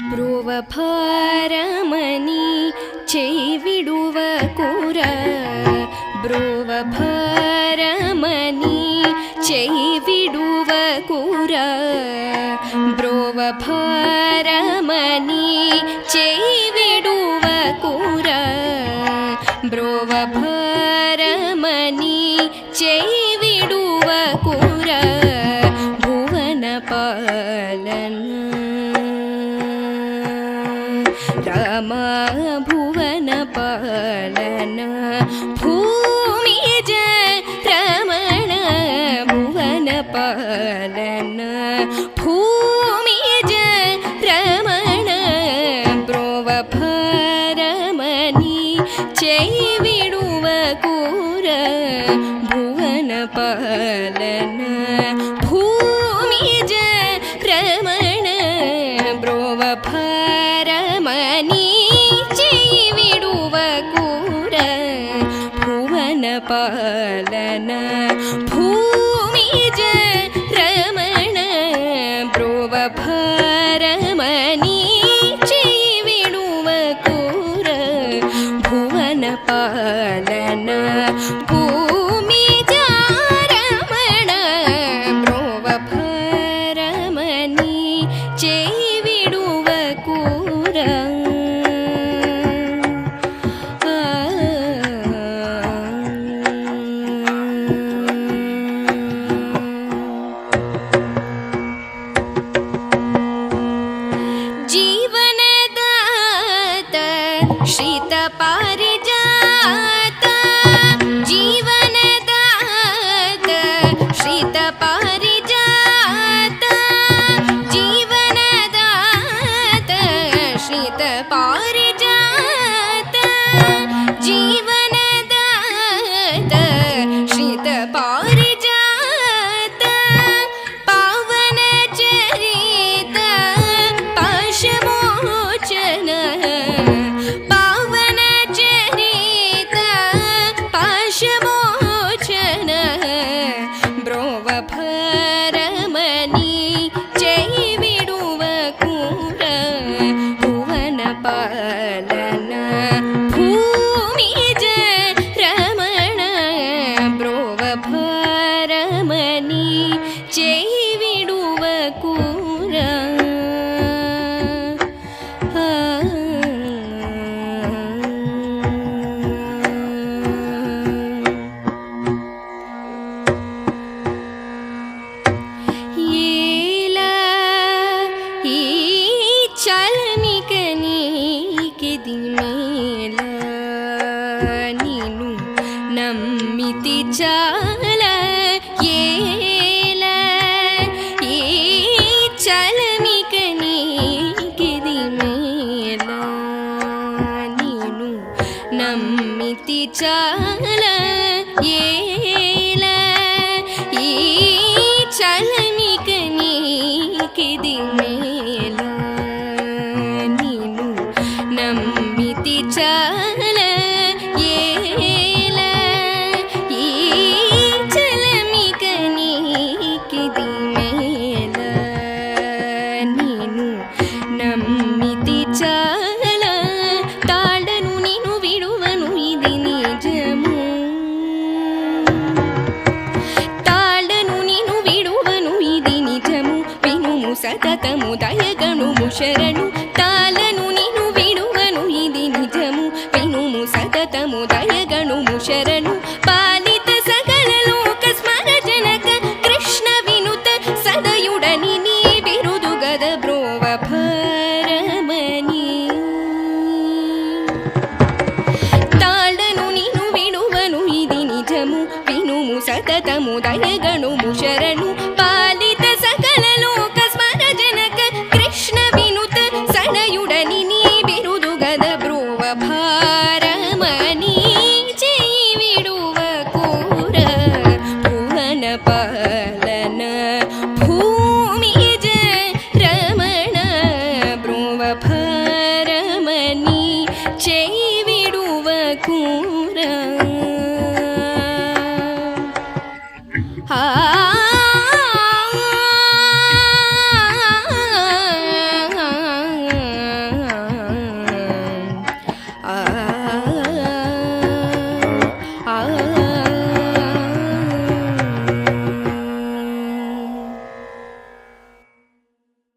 ಬ್ರುವ ಭಾರಮನಿ ಚೈವಿಡುವ ಕೂರ ಬ್ರುವ ಭಾರಮನಿ ಚೈವಿಡುವ ಕೂರ ಬ್ರುವ ಭಾರಮನಿ ಚೈವಿಡುವ ಕೂರ ಬ್ರುವ ಭಾರಮನಿ ಚೈವಿಡುವ ಕೂರ ಭುವನ ಪಾಲನ ರಾಮ ಭುವನ ಪಾಲನ ಭೂಮಿಜ ರಮಣ ಭುವನ ಪಾಲನ ಭೂಮಿಜ ರಮಣ ಬ್ರುವ ಭಾರಮನಿ ಚೈವಿಡುವ ಕೂರ ಭುವನ ಪಾಲನ ಭೂಮಿಜ ರಮಣ ಬ್ರುವ ಭಾರಮನಿ ಚೈವಿಡುವ ಕೂರ ಭುವನ ಪಾಲನ ಭೂಮಿಜ ರಮಣ ಬ್ರುವ ಭಾರಮನಿ ಚೈವಿಡುವ ಕೂರ ಭುವನ ಪಾಲನ ಭೂಮಿಜ ರಮಣ ಬ್ರುವ ಭಾರಮನಿ ಚೈವಿಡುವ ಕೂರ ಜೀವನದಾತ ಶ್ರೀತ ಪಾರಿಜಾತ ಜೀವನದಾತ ಶ್ರೀತ ಪಾರಿಜಾತ ಜೀವನದಾತ ಶ್ರೀತ ಪಾರಿಜಾತ ಜೀವನದಾತ ಶ್ರೀತ ಪಾರಿಜಾತ ಪಾವನ ಚರಿತ ಪಾಶಮೋಚನ ಪಾವನ ಚರಿತ ಪಾಶಮೋಚನ ಬ್ರುವ ಭಾರಮನಿ ಚೈವಿಡುವ ಕೂರ ಭುವನ ಪಾಲನ ಭೂಮಿಜ ರಮಣ ಬ್ರುವ ಭಾರಮನಿ ಚೈವಿಡುವ ಕೂರ ಏಲ ಈ ಚಾಲನಿಕನಿಗೆ ದಿಮೇಲ ನೀನು ನಮ್ಮಿತಿ ಚಾಲ ಏಲ ಈ ಚಾಲನಿಕನಿಗೆ ದಿಮೇಲ ನೀನು ನಮ್ಮಿತಿ ಚಾಲ ಏಲ ಈ ಚಾಲನಿಕನಿಗೆ ದಿಮೇಲ ನೀನು ನಮ್ಮಿತಿ ಚಾಲ ಏಲ ಈ ಚಾಲನಿಕನಿಗೆ ದಿಮೇಲ ನೀನು ನಮ್ಮಿತಿ ಚಾಲ ತಾಳನು ನೀನು ಬಿಡುವನು ಇದು ನಿಜಮು ತಾಳನು ನೀನು ಬಿಡುವನು ಇದು ನಿಜಮು ವಿನುಮು ಸತತಮು ದಯಗಣು ಶರಣು